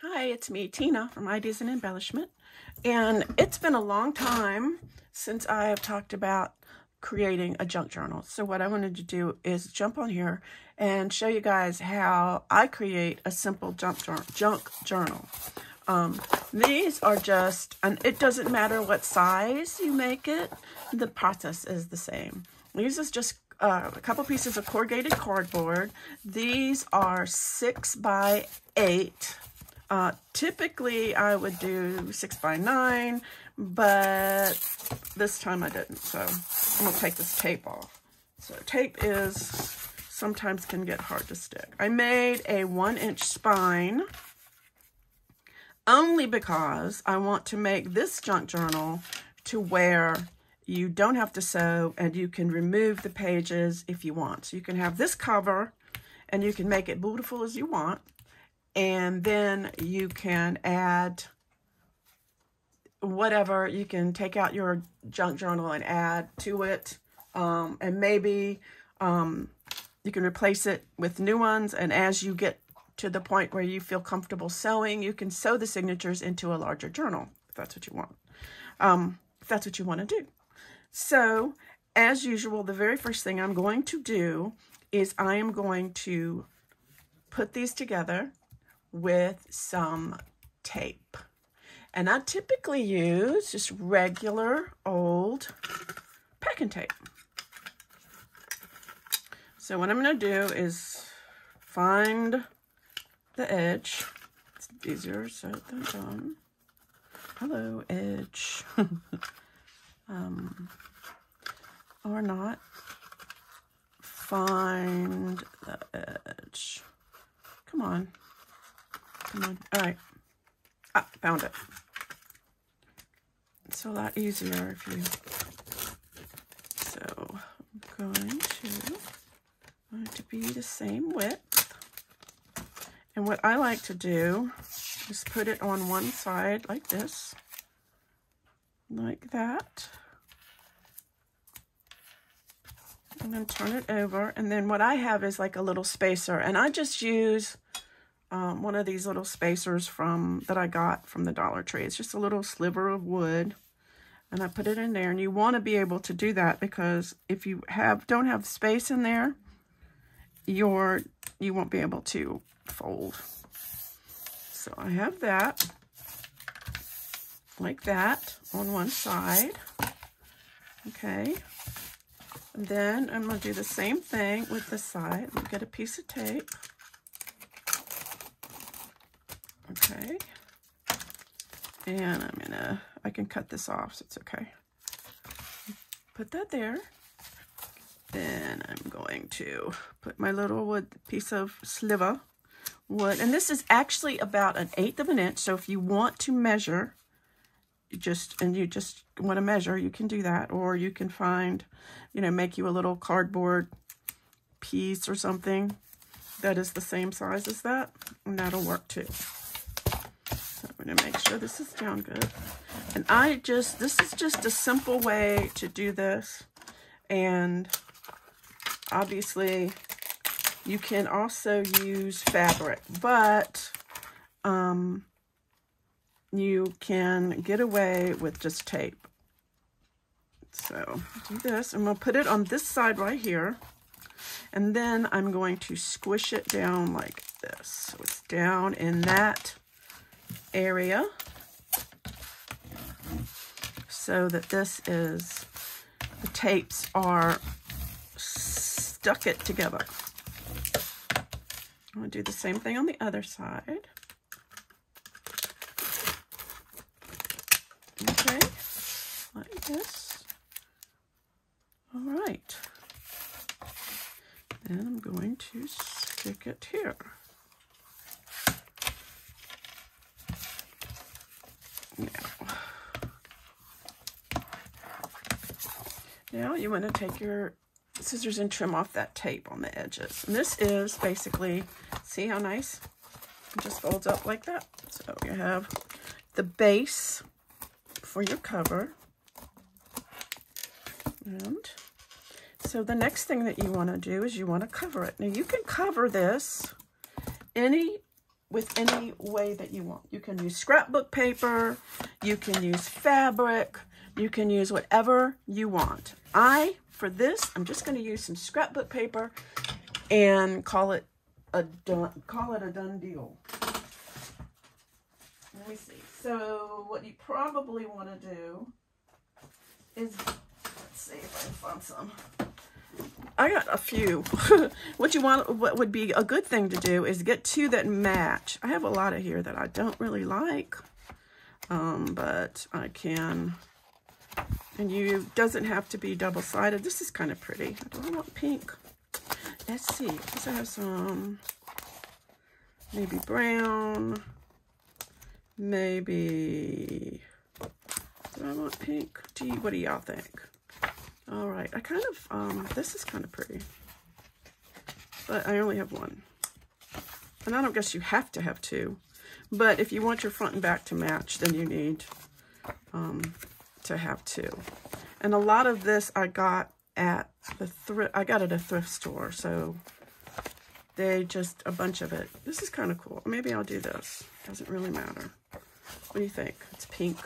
Hi, it's me, Tina, from Ideas and Embellishment. And it's been a long time since I have talked about creating a junk journal. So what I wanted to do is jump on here and show you guys how I create a simple junk journal. These are just, and it doesn't matter what size you make it, the process is the same. These is just a couple pieces of corrugated cardboard. These are 6 by 8. Typically I would do 6 by 9, but this time I didn't. So I'm gonna take this tape off. So tape sometimes can get hard to stick. I made a 1-inch spine only because I want to make this junk journal to where you don't have to sew and you can remove the pages if you want. So you can have this cover and you can make it beautiful as you want. And then you can add whatever. You can take out your junk journal and add to it. And maybe you can replace it with new ones. And as you get to the point where you feel comfortable sewing, you can sew the signatures into a larger journal, if that's what you want. If that's what you want to do. So, as usual, the very first thing I'm going to do is I am going to put these together with some tape. And I typically use just regular old packing tape. So what I'm going to do is find the edge. It's easier said than done. Hello, edge. Or not. Find the edge. Come on. Come on. All right. Ah, found it. It's a lot easier if you... So, I'm going to be the same width. And what I like to do is put it on one side like this. Like that. And then turn it over. And then what I have is like a little spacer. And I just use one of these little spacers that I got from the Dollar Tree. It's just a little sliver of wood. And I put it in there. And you want to be able to do that because if you don't have space in there, you won't be able to fold. So I have that. Like that on one side. Okay. And then I'm going to do the same thing with this side. Let me get a piece of tape. Okay. And I can cut this off, so it's okay. Put that there. Then I'm going to put my little piece of sliver wood. And this is actually about 1/8 of an inch. So if you want to measure, you just want to measure, you can do that. Or you can find, make you a little cardboard piece or something that is the same size as that. And that'll work too. So I'm going to make sure this is down good. And this is just a simple way to do this. And obviously you can also use fabric, but you can get away with just tape. So do this. I'm going to put it on this side right here. And then I'm going to squish it down like this. So it's down in that area. So that the tapes are stuck it together. I'm going to do the same thing on the other side. Okay, like this. All right. Then I'm going to stick it here. Now you want to take your scissors and trim off that tape on the edges. And this is basically, see how nice? It just folds up like that. So you have the base for your cover. And so the next thing that you want to do is you want to cover it. Now you can cover this any with any way that you want. You can use scrapbook paper, you can use fabric, you can use whatever you want. For this, I'm just going to use some scrapbook paper and call it a done deal. Let me see. So what you probably want to do is, let's see if I can find some. I got a few. What would be a good thing to do is get two that match. I have a lot of here that I don't really like, but I can. And doesn't have to be double-sided. This is kind of pretty. Do I want pink? Let's see. Because I have some maybe brown, maybe. Do I want pink? What do y'all think? All right, I kind of, this is kind of pretty, but I only have one. And I don't guess you have to have two, but if you want your front and back to match, then you need to have two. And a lot of this I got at I got at a thrift store, so a bunch of it. This is kind of cool. Maybe I'll do this. Doesn't really matter. What do you think? It's pink.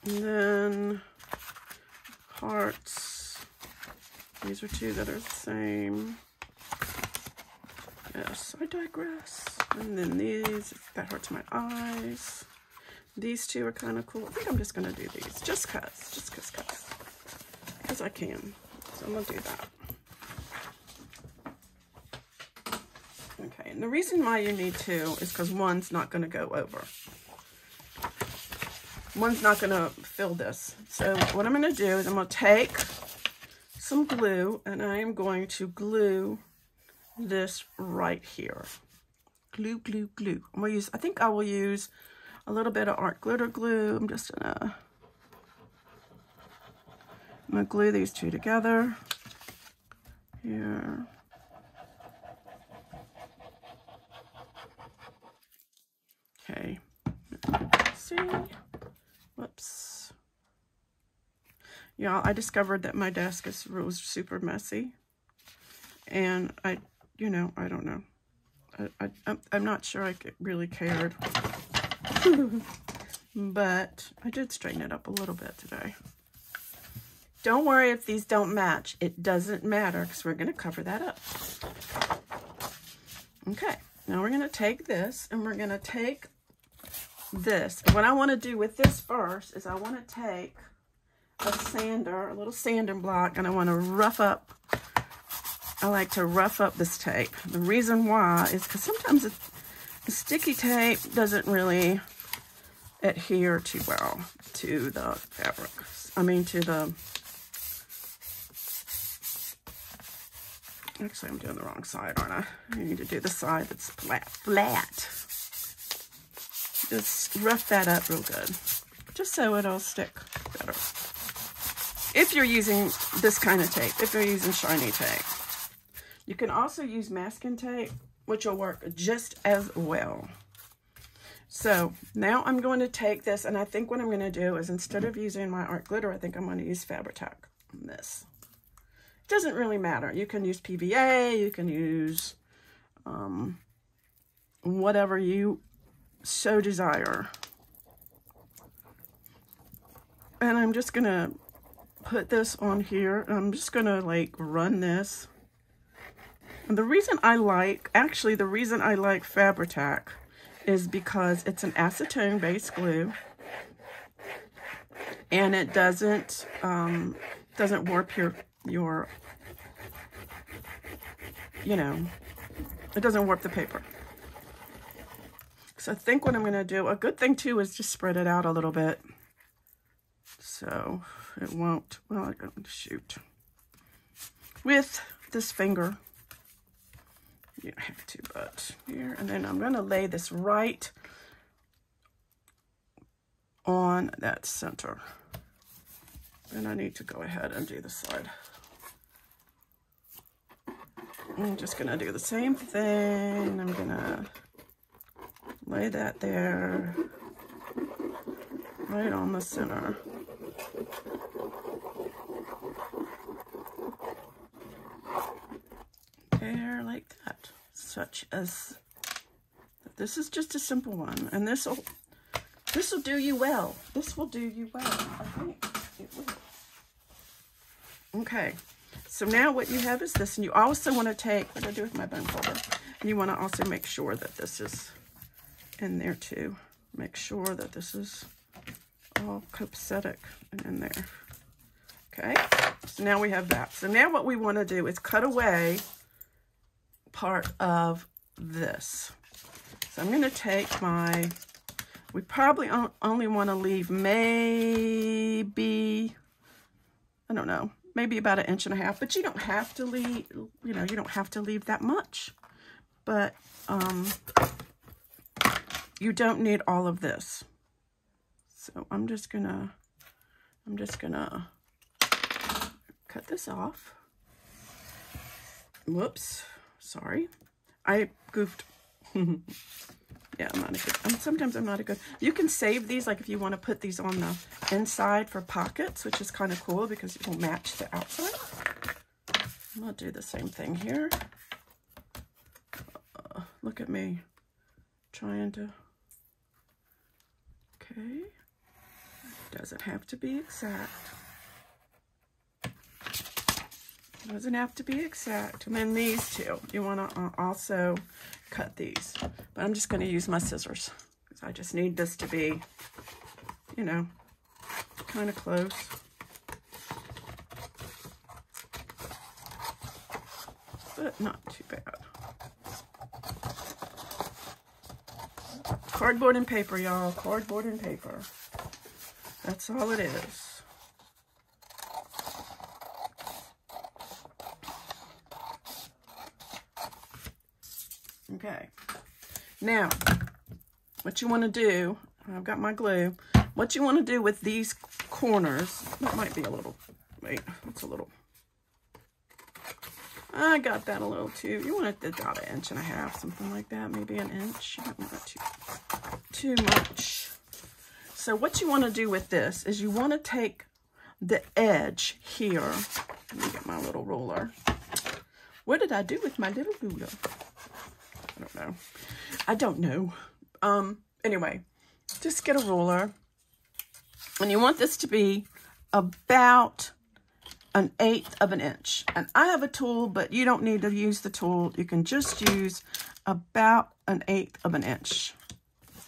And then hearts. These are two that are the same. Yes, I digress. And then these, that hurts my eyes. These two are kind of cool. I think I'm just going to do these. Just because I can. So I'm going to do that. Okay, and the reason why you need two is because one's not going to go over. One's not going to fill this. So what I'm going to do is I'm going to take some glue and I am going to glue this right here. Glue, glue, glue. I think I will use a little bit of art glitter glue. I'm gonna glue these two together here. Okay. See? Whoops. Yeah, I discovered that my desk was super messy, and I don't know. I'm not sure I really cared. But I did straighten it up a little bit today. Don't worry if these don't match. It doesn't matter because we're going to cover that up. Okay, now we're going to take this and we're going to take this. And what I want to do with this first is I want to take a little sanding block, and I want to rough up. I like to rough up this tape. The reason why is because sometimes the sticky tape doesn't really adhere too well to the fabric. Actually, I'm doing the wrong side, aren't I? I need to do the side that's flat. Just rough that up real good, just so it'll stick better. If you're using this kind of tape, if you're using shiny tape. You can also use masking tape, which will work just as well. So now I'm going to take this, and I think what I'm going to do is instead of using my art glitter, I think I'm going to use Fabri-Tac on this. It doesn't really matter. You can use PVA, you can use whatever you so desire. And I'm just going to put this on here, and I'm just going to like run this. And the reason I like Fabri-Tac is because it's an acetone-based glue, and it doesn't warp your it doesn't warp the paper. So I think what I'm going to do, a good thing too, is just spread it out a little bit, so it won't. Well, I'm going to shoot with this finger. You don't have to, but here, and then I'm going to lay this right on that center. And I need to go ahead and do the side. I'm just going to do the same thing. I'm going to lay that there, right on the center. There, like that. Such as This is just a simple one, and this will do you well. This will do you well. I think it will. Okay, so now what you have is this, and you also want to take, what do I do with my bone folder? And you want to also make sure that this is in there too. Make sure that this is all copacetic and in there. Okay, so now we have that. So now what we want to do is cut away part of this. So I'm going to take my, we probably only want to leave maybe, I don't know, maybe about 1.5 inches, but you don't have to leave, you know, you don't have to leave that much, but you don't need all of this. So I'm just gonna cut this off. Whoops, sorry, I goofed. Yeah, I'm not a good, sometimes I'm not a good, you can save these, like if you want to put these on the inside for pockets, which is kind of cool because it will match the outside. I'm going to do the same thing here. Look at me trying to, okay, doesn't have to be exact. Doesn't have to be exact. And then these two, you want to also cut these. But I'm just going to use my scissors because I just need this to be, you know, kind of close. But not too bad. Cardboard and paper, y'all. Cardboard and paper. That's all it is. Okay, now what you want to do, I've got my glue, what you want to do with these corners, that might be a little, wait, it's a little, I got that a little too, you want it about 1.5 inches, something like that, maybe 1 inch, you don't want it too much. So what you want to do with this is you want to take the edge here, let me get my little ruler. What did I do with my little ruler? I don't know. Anyway, just get a ruler. And you want this to be about 1/8 of an inch. And I have a tool, but you don't need to use the tool. You can just use about 1/8 of an inch.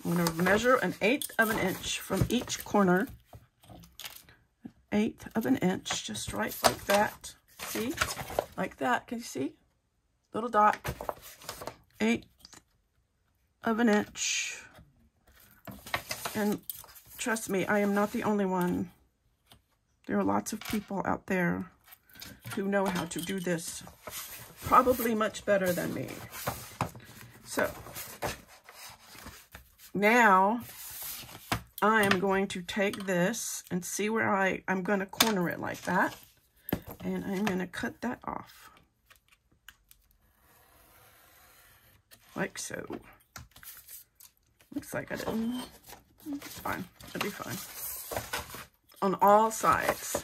I'm going to measure 1/8 of an inch from each corner. 1/8 of an inch, just right like that. See? Like that. Can you see? Little dot. 1/8 of an inch. And trust me, I am not the only one. There are lots of people out there who know how to do this probably much better than me. So now I am going to take this and see where I'm going to corner it like that, and I'm going to cut that off. Like so. Looks like I did. It's fine. It'll be fine. On all sides.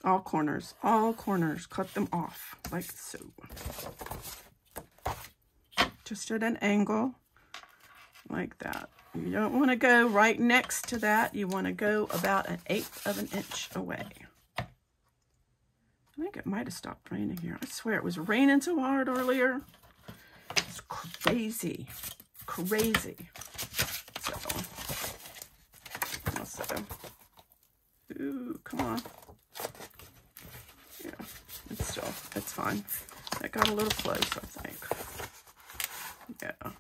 All corners. All corners. Cut them off. Like so. Just at an angle. Like that. You don't want to go right next to that. You want to go about 1/8 of an inch away. I think it might have stopped raining here. I swear it was raining so hard earlier. It's crazy. Crazy. So. Ooh, come on. Yeah, it's fine. That got a little close, I think. Yeah.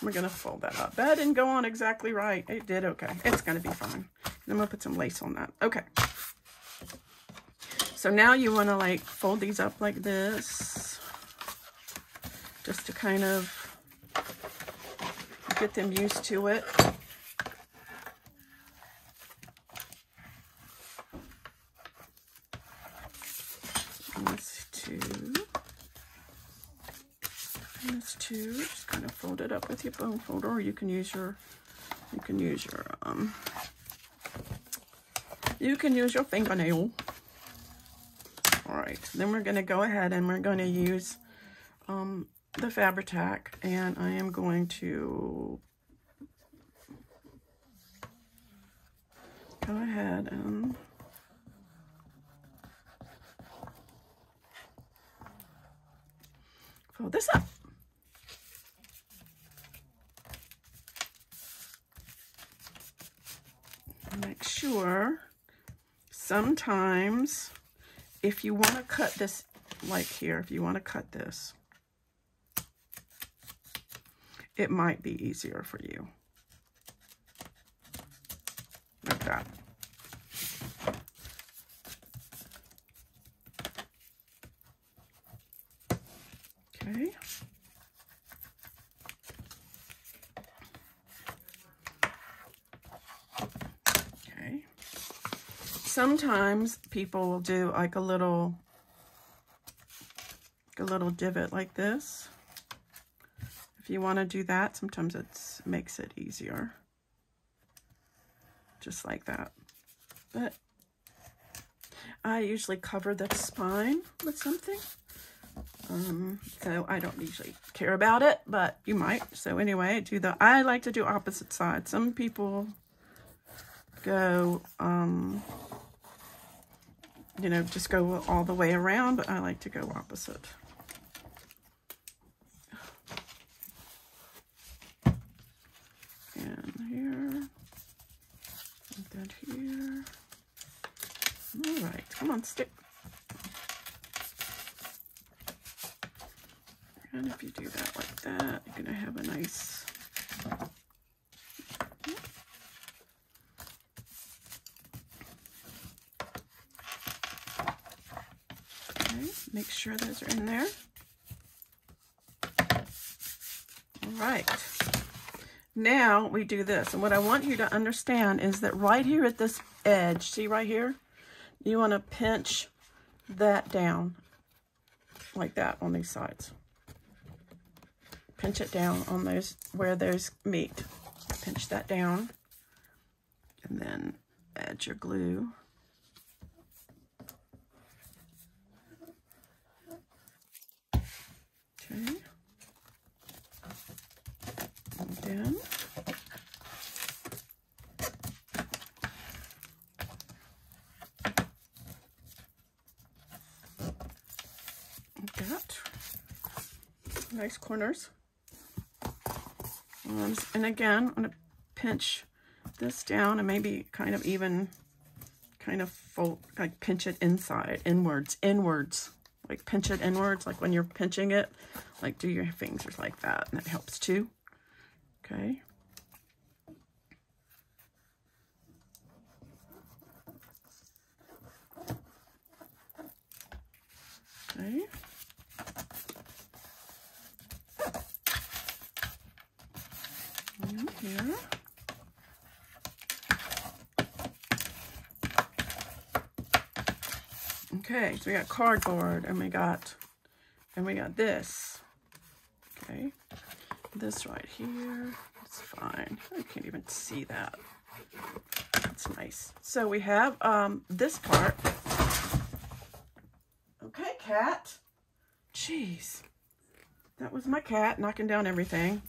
We're going to fold that up. That didn't go on exactly right. It did okay. It's going to be fine. I'm going to put some lace on that. Okay. So now you want to like fold these up like this, just to kind of get them used to it. And this two, just kind of fold it up with your bone folder, or you can use your fingernail. All right, then we're going to go ahead and we're going to use the Fabri-Tac, and I am going to go ahead and fold this up. Make sure, sometimes if you want to cut this, like here, if you want to cut this, it might be easier for you. Like that. Okay. Okay. Sometimes people will do like a little divot like this. If you want to do that, sometimes it makes it easier. Just like that. But I usually cover the spine with something. So I don't usually care about it, but you might. So anyway, I like to do opposite sides. Some people go, you know, just go all the way around, but I like to go opposite. And here, and then here. All right, come on, stick. And if you do that like that, you're going to have a nice, okay, make sure those are in there. All right. Now we do this, and what I want you to understand is that right here at this edge, see right here, you want to pinch that down like that on these sides. Pinch it down on those where those meet. Pinch that down, and then add your glue. Okay. And then got nice corners. And again, I'm going to pinch this down and maybe kind of even kind of fold, like pinch it inside, inwards, like pinch it inwards, like when you're pinching it, like do your fingers like that, and that helps too. Okay. Okay. And here. Okay, so we got cardboard, and we got this. Okay, this right here. It's fine. I can't even see that. That's nice. So we have this part. Okay, cat. Jeez, that was my cat knocking down everything.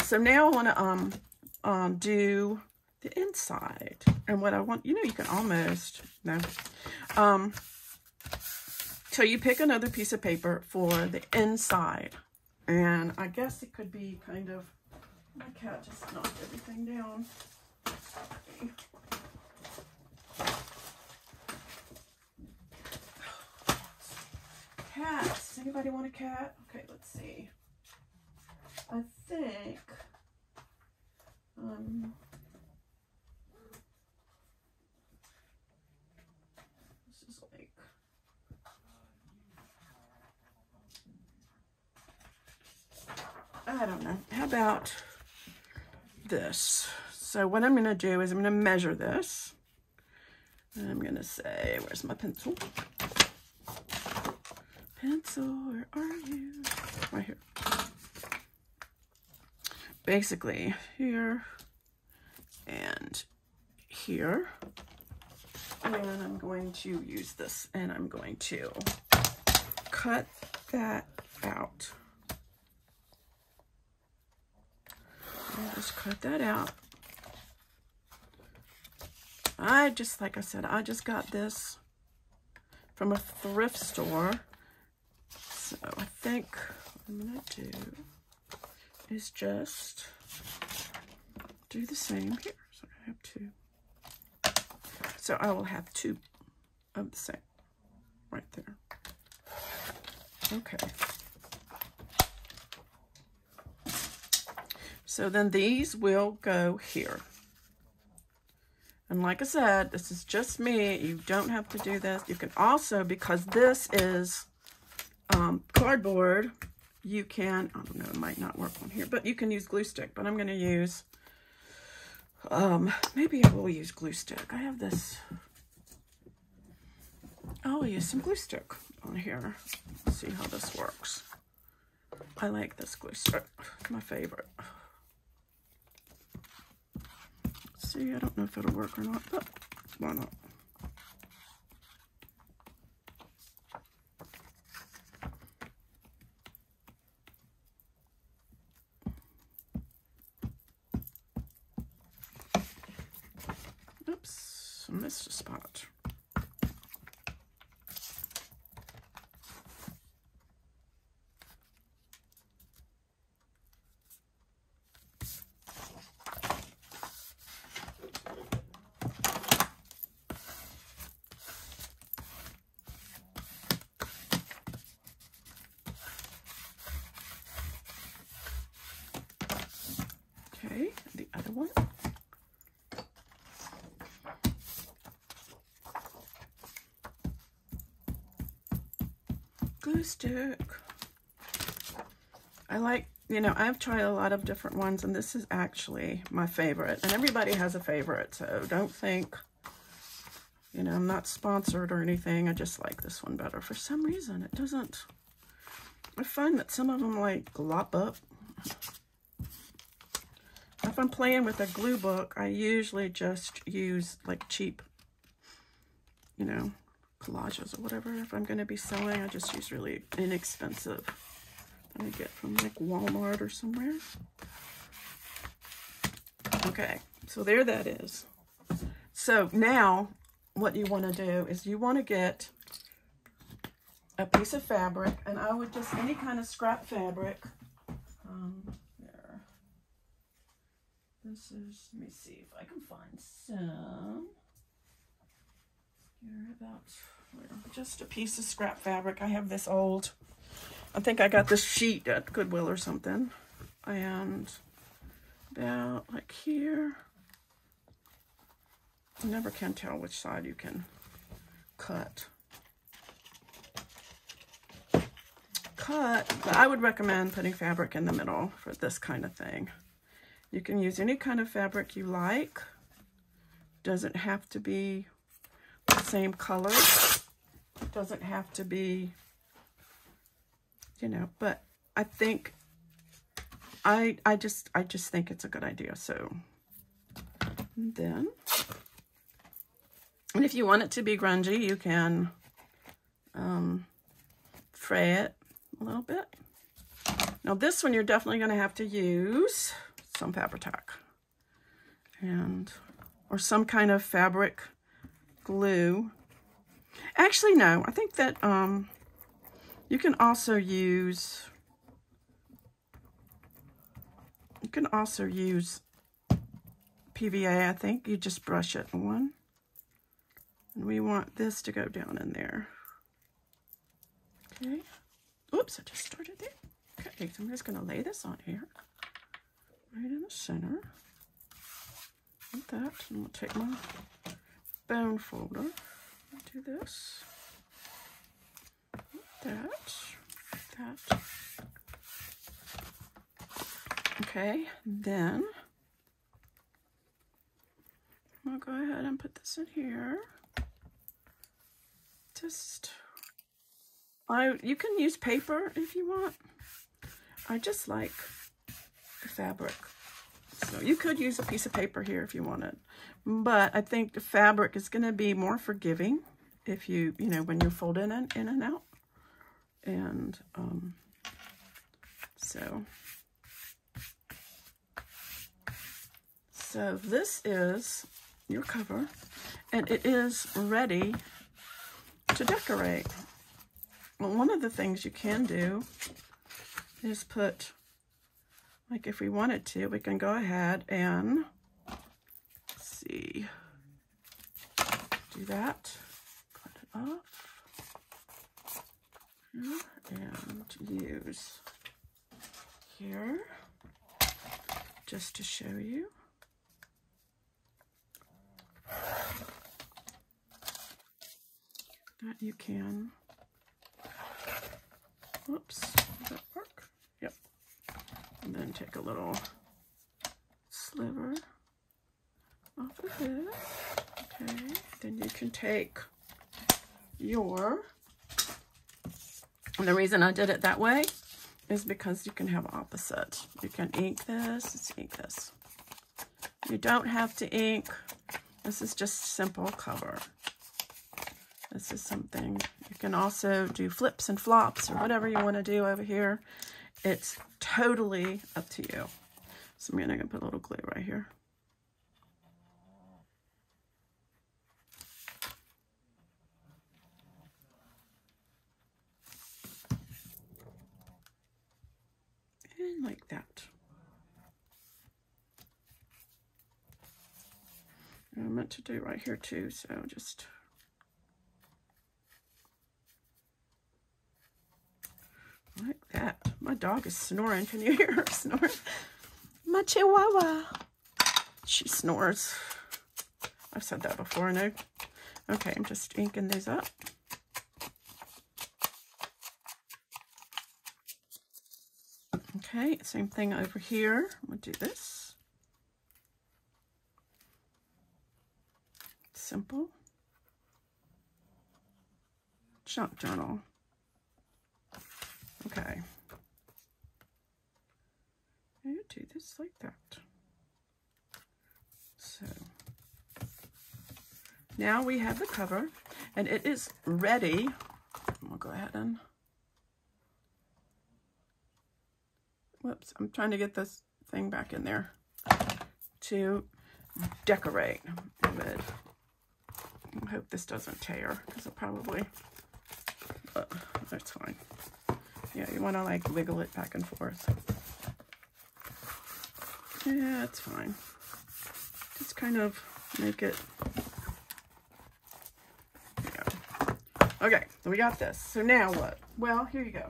So now I want to do the inside, and what I want, you know, you can almost so you pick another piece of paper for the inside, and I guess it could be kind of, my cat just knocked everything down. Cats. Does anybody want a cat? Okay, let's see. I think this is like, I don't know. How about this? So what I'm going to do is I'm going to measure this. And I'm going to say, where's my pencil? Pencil, where are you? Right here. Basically, here and here. And I'm going to use this, and I'm going to cut that out I'll just cut that out. Like I said, I just got this from a thrift store. So I think what I'm gonna do is just do the same here. So I have two. So I will have two of the same right there. Okay. So then these will go here. And like I said, this is just me. You don't have to do this. You can also, because this is cardboard, you can, I don't know, it might not work on here, but you can use glue stick. But I'm going to use, maybe I will use glue stick. I have this. I'll use some glue stick on here. Let's see how this works. I like this glue stick. It's my favorite. See, I don't know if it'll work or not, but why not? Oops, I missed a spot. Okay, the other one. Glue stick. I like, you know, I've tried a lot of different ones, and this is actually my favorite. And everybody has a favorite, so don't think, you know, I'm not sponsored or anything. I just like this one better. For some reason, it doesn't. I find that some of them like glop up. If I'm playing with a glue book, I usually just use like cheap, you know, collages or whatever. If I'm going to be sewing, I just use really inexpensive that I get from like Walmart or somewhere. Okay, so there that is. So now what you want to do is you want to get a piece of fabric, and I would just, any kind of scrap fabric. There. This is, let me see if I can find some. Here, about just a piece of scrap fabric. I have this old, I think I got this sheet at Goodwill or something. And about like here. You never can tell which side you can cut. But I would recommend putting fabric in the middle for this kind of thing. You can use any kind of fabric you like. Doesn't have to be the same color. It doesn't have to be, you know, but I think I just think it's a good idea. So then, and if you want it to be grungy, you can fray it a little bit. Now this one you're definitely going to have to use some Fabri-Tac or some kind of fabric glue. Actually, no, I think that you can also use PVA. I think you just brush it on, and we want this to go down in there. Okay. Oops, I just started there. Okay, so I'm just going to lay this on here, right in the center, like that. And we'll take my bone folder and do this, that. Okay, then I'll go ahead and put this in here. You can use paper if you want. I just like the fabric. So you could use a piece of paper here if you wanted. But I think the fabric is going to be more forgiving if you know, when you fold in and out. And so So this is your cover, and it is ready to decorate. Well, one of the things you can do is put, like if we wanted to, we can go ahead and, let's see, do that, cut it off, and use here, just to show you. That you can, whoops, does that work? Yep. And then take a little sliver off of this. Okay, then you can take your, and the reason I did it that way is because you can have opposite. You can ink this, let's ink this. You don't have to ink. This is just simple cover. This is something, you can also do flips and flops or whatever you want to do over here. It's totally up to you. So I'm going to put a little glue right here. And like that. And I meant to do right here too, so just like that. My dog is snoring. Can you hear her snoring? My chihuahua. She snores. I've said that before, I know. Okay, I'm just inking these up. Okay, same thing over here. I'm going to do this. Simple. Junk journal. Okay. And do this like that. So now we have the cover, and it is ready. We'll go ahead and, whoops, I'm trying to get this thing back in there to decorate with. I hope this doesn't tear, because it probably, that's fine. Yeah, you want to like wiggle it back and forth. Yeah, it's fine. Just kind of make it. Yeah. Okay, so we got this. So now what? Well, here you go.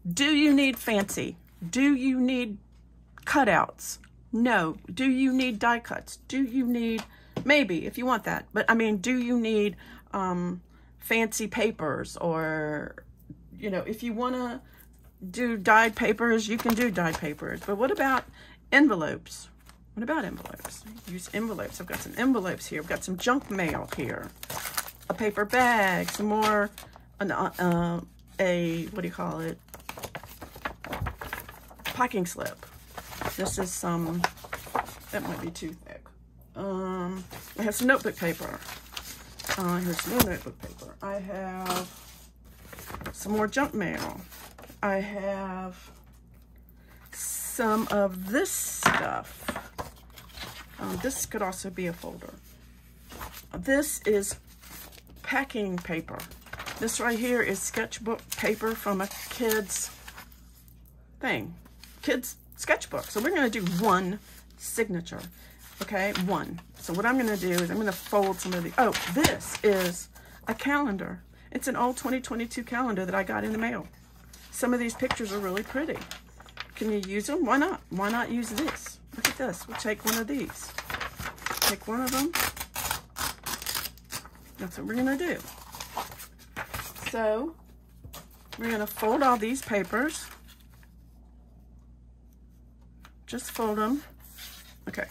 Do you need fancy? Do you need cutouts? No. Do you need die cuts? Do you need, maybe, if you want that. But I mean, do you need fancy papers? Or, you know, if you want to do dyed papers, you can do dyed papers. But what about envelopes? What about envelopes? Use envelopes. I've got some envelopes here. I've got some junk mail here. A paper bag. Some more, what do you call it? Packing slip. This is some, that might be too thick. I have some notebook paper. Here's more notebook paper. I have some more junk mail. I have some of this stuff. This could also be a folder. This is packing paper. This right here is sketchbook paper from a kid's thing. Kid's sketchbook. So we're going to do one signature. Okay, one. So what I'm going to do is I'm going to fold some of the, oh, this is a calendar. It's an old 2022 calendar that I got in the mail. Some of these pictures are really pretty. Can you use them? Why not? Why not use this? Look at this. We'll take one of these. Take one of them. That's what we're going to do. So we're going to fold all these papers. Just fold them. Okay.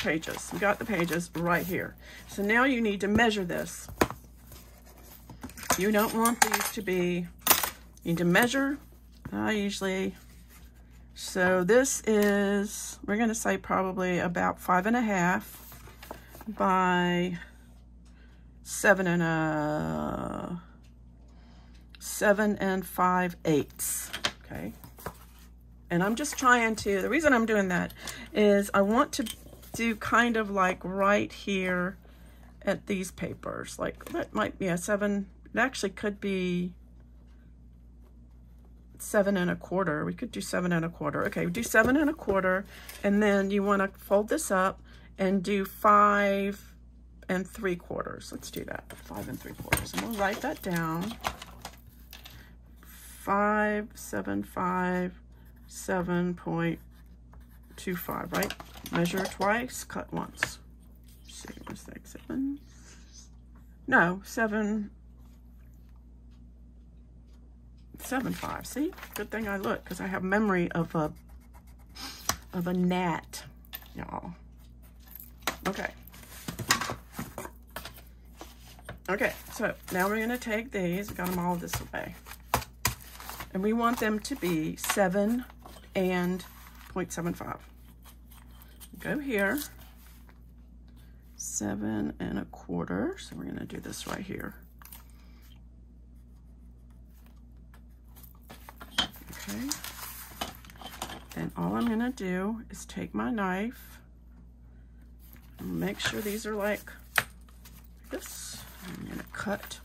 pages. You got the pages right here. So now you need to measure this. You don't want these to be, you need to measure. So this is, we're going to say probably about 5.5 by 7 5/8. Okay. And I'm just trying to, the reason I'm doing that is I want to do kind of like right here at these papers. Like that might be a 7, it actually could be 7 1/4. We could do 7 1/4. Okay, we do 7 1/4, and then you want to fold this up and do 5 3/4. Let's do that. 5 3/4. And we'll write that down. 5 7 5 7.25. Right? Measure twice, cut once. Let's see, what's that? 7? No, 7. 7.5. See, good thing I look, because I have memory of a gnat, y'all. Okay. Okay, so now we're gonna take these. We got them all this way, and we want them to be 7 and 0.75. Go here. 7 1/4. So we're gonna do this right here. Okay, then all I'm gonna do is take my knife and make sure these are like this. I'm gonna cut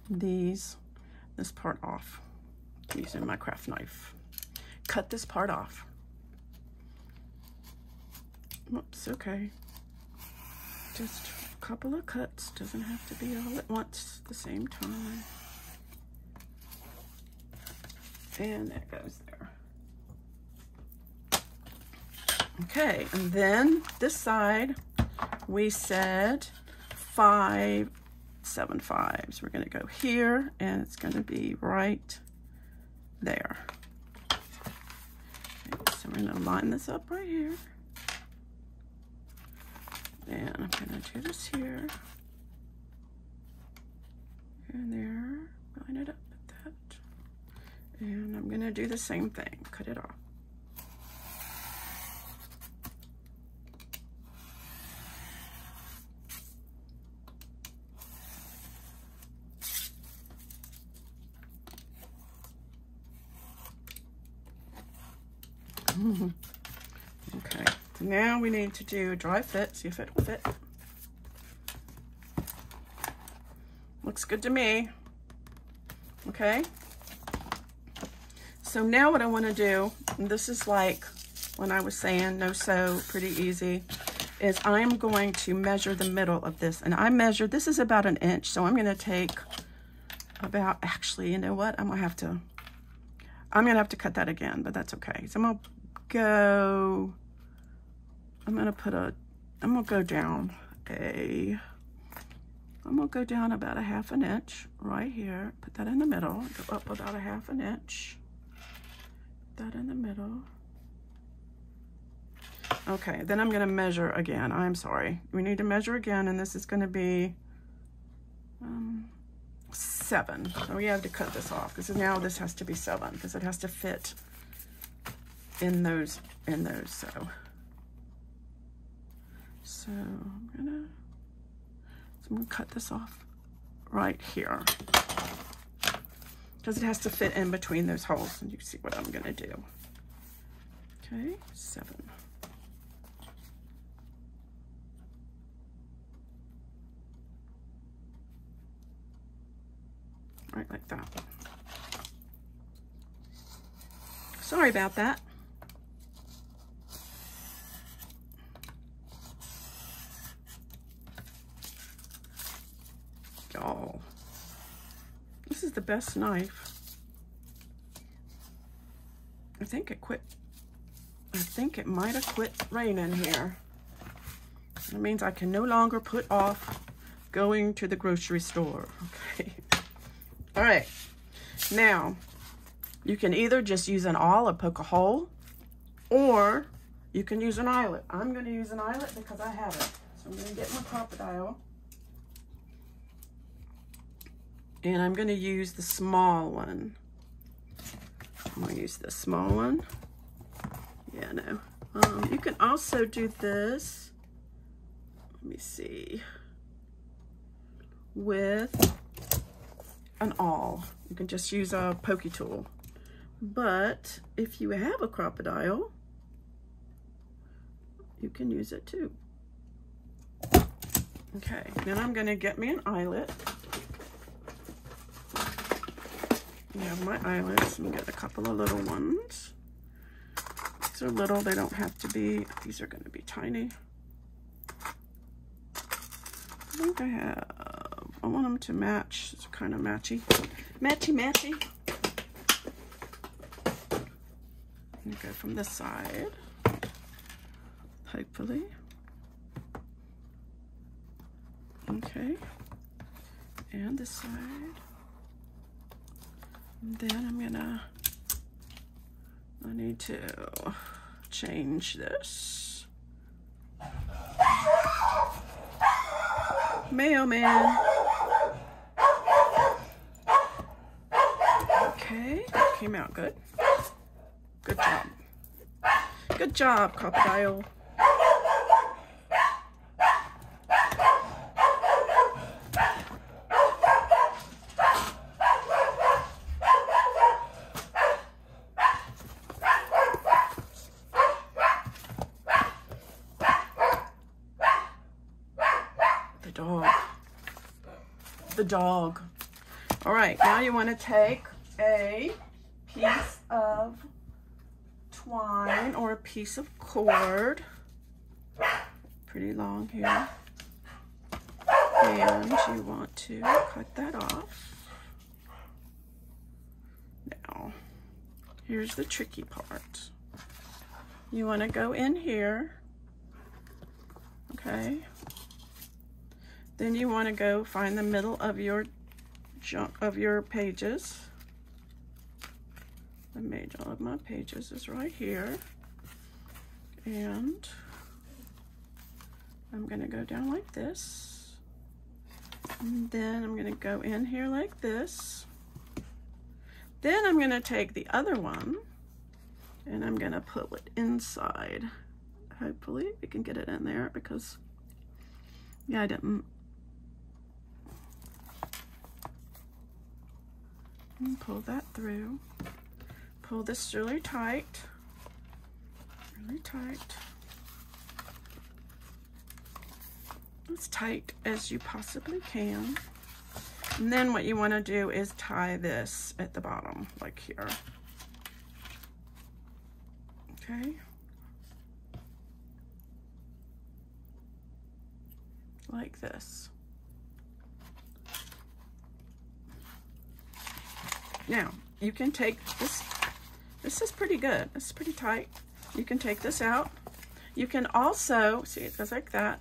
this part off using my craft knife. Cut this part off. Whoops, okay. Just a couple of cuts, doesn't have to be all at once at the same time. And that goes there. Okay, and then this side, we said 5 7 5s. We're gonna go here, and it's gonna be right there. Okay, so we're gonna line this up right here. And I'm gonna do this here. And there, line it up at that. And I'm gonna do the same thing, cut it off. Okay, so now we need to do a dry fit, see if it will fit. Looks good to me. Okay. So now what I want to do, and this is like when I was saying no sew, pretty easy, is I'm going to measure the middle of this. And I measured, this is about 1 inch, so I'm going to take about, actually, you know what? I'm going to have to cut that again, but that's okay. So I'm going to go, I'm going to go down about 1/2 inch right here. Put that in the middle, go up about 1/2 inch. That in the middle. Okay, then I'm going to measure again. I'm sorry. We need to measure again, and this is going to be 7. So we have to cut this off, because now this has to be 7, because it has to fit in those. So I'm gonna cut this off right here, because it has to fit in between those holes, and you see what I'm gonna do. Okay, 7. Right like that. Sorry about that. Y'all, this is the best knife. I think it might have quit raining here. That means I can no longer put off going to the grocery store. Okay. All right. Now, you can either just use an awl or poke a hole, or you can use an eyelet. I'm going to use an eyelet because I have it. So I'm going to get my crocodile. And I'm going to use the small one. I'm going to use the small one. Yeah, no. You can also do this. Let me see. With an awl. You can just use a pokey tool. But if you have a crocodile, you can use it too. Okay, then I'm going to get me an eyelet. I have my eyelets and get a couple of little ones. These are little, they don't have to be, these are going to be tiny. I think I want them to match. It's kind of matchy. Matchy. And go from this side, hopefully. Okay. And this side. And then I need to change this. Mailman. Okay, that came out good. Good job. Good job, crocodile. The dog. All right, now you want to take a piece of twine or a piece of cord, pretty long here, and you want to cut that off. Now, here's the tricky part. You want to go in here, okay? Then you want to go find the middle of your pages. The middle of my pages is right here. And I'm going to go down like this. And then I'm going to go in here like this. Then I'm going to take the other one and I'm going to put it inside. Hopefully we can get it in there because, yeah, I didn't. And pull that through. Pull this really tight. Really tight. As tight as you possibly can. And then what you want to do is tie this at the bottom, like here. Okay. Like this. Now, you can take this. This is pretty good. It's pretty tight. You can take this out. You can also, see, it goes like that.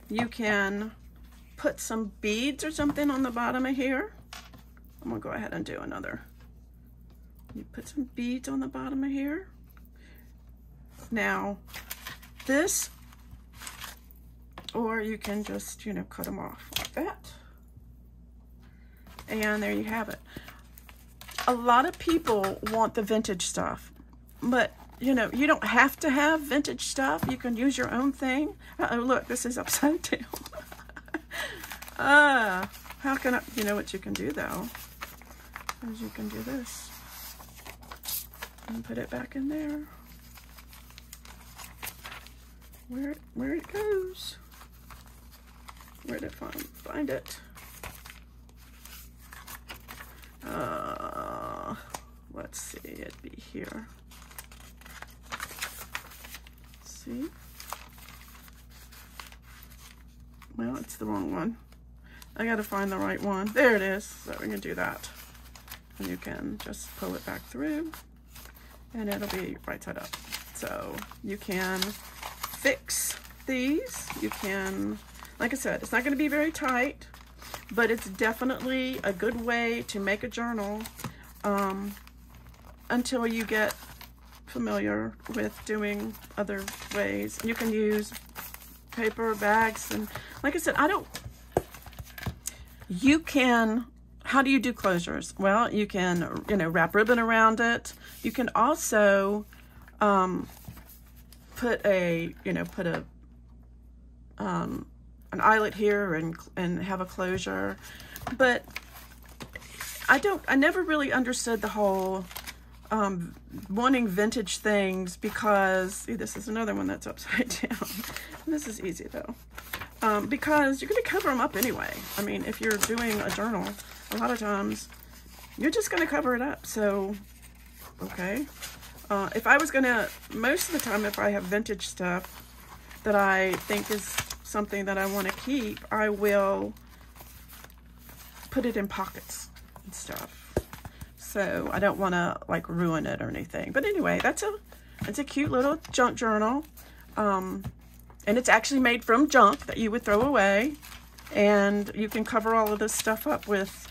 You can put some beads or something on the bottom of here. I'm gonna go ahead and do another. You put some beads on the bottom of here. Now, this, or you can just, you know, cut them off like that. And there you have it. A lot of people want the vintage stuff, but you know, you don't have to have vintage stuff. You can use your own thing. Uh-oh, look, this is upside down. How can I, you know what you can do though, is you can do this and put it back in there. Where it goes. Where did I find it? Let's see, it'd be here. See? Well, it's the wrong one. I gotta find the right one. There it is. So we can do that. And you can just pull it back through and it'll be right side up. So you can fix these. You can, like I said, it's not gonna be very tight, but it's definitely a good way to make a journal until you get familiar with doing other ways. You can use paper bags, and like I said, you can, how do you do closures? Well, you can, you know, wrap ribbon around it. You can also put an eyelet here and have a closure. But I never really understood the whole wanting vintage things, because see, this is another one that's upside down. This is easy though, because you're going to cover them up anyway. I mean, if you're doing a journal, a lot of times you're just going to cover it up. So, okay. If I was going to, most of the time, if I have vintage stuff that I think is something that I want to keep, I will put it in pockets and stuff. So I don't want to like ruin it or anything. But anyway, it's a cute little junk journal. And it's actually made from junk that you would throw away. And you can cover all of this stuff up with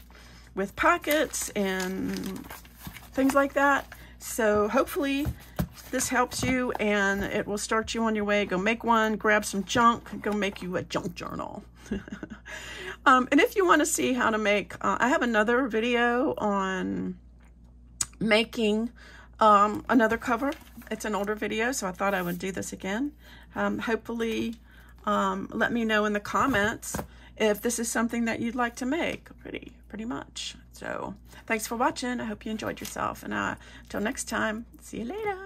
pockets and things like that. So hopefully this helps you, and it will start you on your way. Go make one, grab some junk, go make you a junk journal. And if you want to see how to make, I have another video on making another cover. It's an older video, so I thought I would do this again. Hopefully, let me know in the comments if this is something that you'd like to make, pretty much. So thanks for watching. I hope you enjoyed yourself, and until next time, see you later.